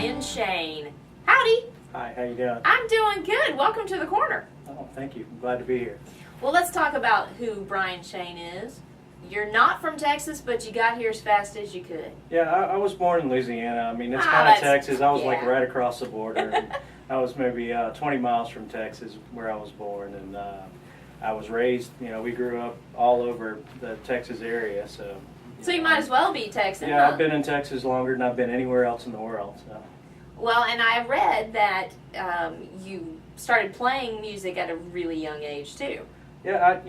Bryan Shayne. Howdy. Hi, how you doing? I'm doing good. Welcome to the corner. Oh, thank you. I'm glad to be here. Well, let's talk about who Bryan Shayne is. You're not from Texas, but you got here as fast as you could. Yeah, I was born in Louisiana. I mean, it's kind of Texas. I was like yeah. right across the border. And I was maybe 20 miles from Texas where I was born, and I was raised, we grew up all over the Texas area. So you might as well be Texan. Yeah, huh? I've been in Texas longer than I've been anywhere else in the world. So. Well, and I read that you started playing music at a really young age, too. Yeah,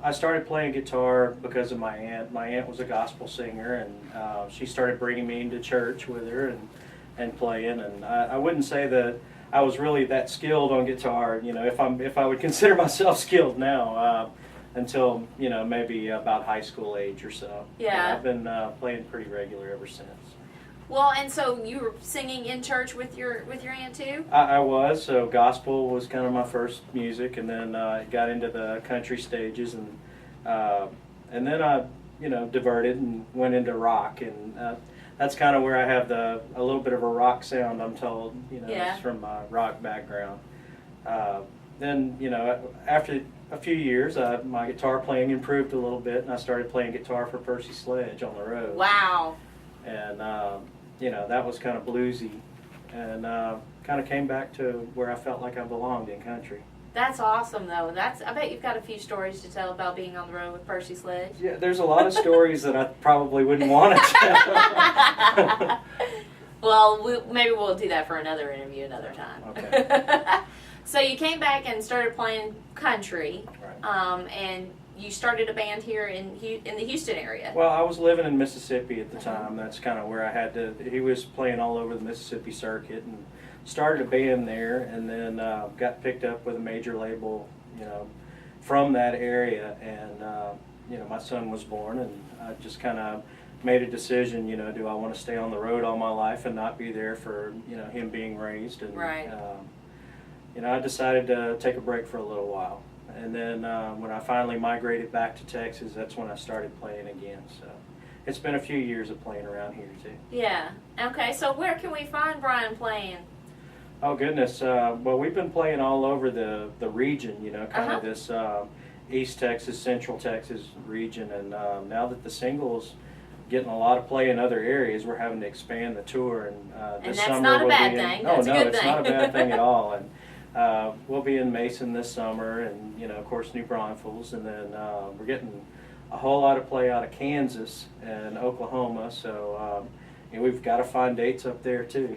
I started playing guitar because of my aunt. My aunt was a gospel singer, and she started bringing me into church with her and playing. And I wouldn't say that I was really that skilled on guitar. If I would consider myself skilled now, until maybe about high school age or so. Yeah. But I've been playing pretty regular ever since. Well, and so you were singing in church with your aunt too? I was. So gospel was kind of my first music, and then got into the country stages, and then I diverted and went into rock, and that's kind of where I have a little bit of a rock sound. I'm told, Yeah. It's from my rock background. Then after a few years, my guitar playing improved a little bit, and I started playing guitar for Percy Sledge on the road. Wow. And that was kind of bluesy, and kind of came back to where I felt like I belonged in country. That's awesome, though. I bet you've got a few stories to tell about being on the road with Percy Sledge. Yeah, there's a lot of stories that I probably wouldn't want to tell. Well, maybe we'll do that for another interview another time. Okay. So you came back and started playing country, Right. and you started a band here in the Houston area. Well, I was living in Mississippi at the time. That's kind of where I had to. He was playing all over the Mississippi circuit, and started a band there, and then got picked up with a major label, from that area, and my son was born, and I just kind of made a decision. Do I want to stay on the road all my life and not be there for him being raised? And Right. I decided to take a break for a little while. And then when I finally migrated back to Texas, that's when I started playing again. So it's been a few years of playing around here too. Yeah. Okay, so where can we find Bryan playing? Oh goodness, well we've been playing all over the region, kind of this East Texas, Central Texas region, and now that the single's getting a lot of play in other areas, we're having to expand the tour. And this that's summer not a we'll bad be in, thing. Oh That's a no, good it's thing. not a bad thing at all. And we'll be in Mason this summer, and of course New Braunfels, and then we're getting a whole lot of play out of Kansas and Oklahoma. So we've got to find dates up there too.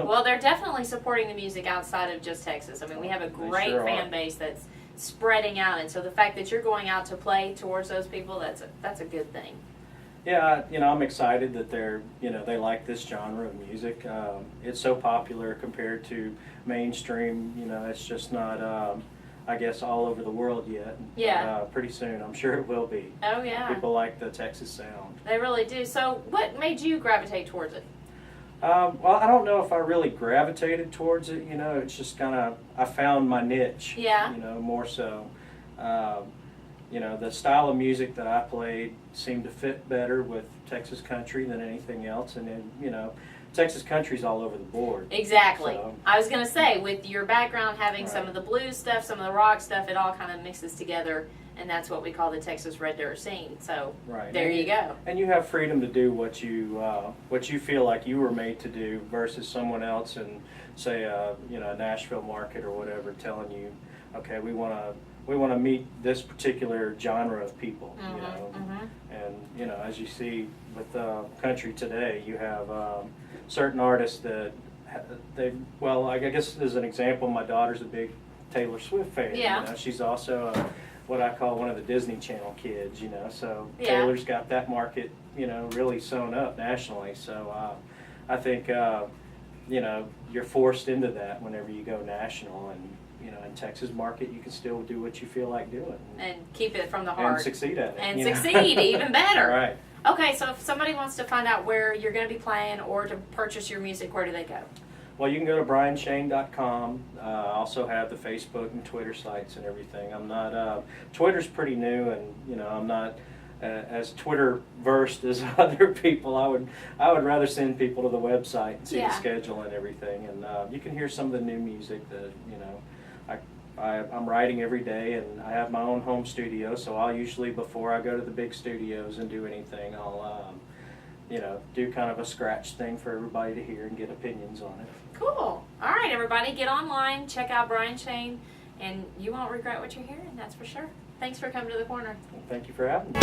Well, they're definitely supporting the music outside of just Texas. I mean, we have a great sure fan are. base that's spreading out, and so the fact that you're going out to play towards those people, that's a good thing. Yeah, I'm excited that they like this genre of music. It's so popular compared to mainstream. It's just not, I guess, all over the world yet. Yeah. But, pretty soon, I'm sure it will be. Oh, yeah. People like the Texas sound. They really do. So what made you gravitate towards it? Well, I don't know if I really gravitated towards it. It's just kind of, I found my niche. Yeah. More so. The style of music that I played seemed to fit better with Texas country than anything else. And then, Texas country's all over the board. Exactly. So, I was going to say, with your background having Right. some of the blues stuff, some of the rock stuff, it all kind of mixes together, and that's what we call the Texas Red Dirt scene. So right. there you go. And you have freedom to do what you feel like you were made to do versus someone else in, say, a Nashville market or whatever, telling you, okay, we want to meet this particular genre of people. And as you see with country today, you have certain artists that I guess as an example, my daughter's a big Taylor Swift fan. Yeah. She's also what I call one of the Disney Channel kids. So Yeah. Taylor's got that market really sewn up nationally. So I think you're forced into that whenever you go national, and in Texas market you can still do what you feel like doing And keep it from the heart. and succeed at it. And succeed, even better. Right. Okay, so if somebody wants to find out where you're going to be playing or to purchase your music, where do they go? Well, you can go to bryanshayne.com. I also have the Facebook and Twitter sites and everything. I'm not Twitter's pretty new, and I'm not as Twitter versed as other people. I would rather send people to the website and see the schedule and everything, and you can hear some of the new music that I'm writing every day, and I have my own home studio, so I'll usually, before I go to the big studios and do anything, I'll do kind of a scratch thing for everybody to hear and get opinions on it. Cool. All right, everybody, get online, check out Bryan Shayne, and you won't regret what you're hearing, that's for sure. Thanks for coming to the corner. Well, thank you for having me.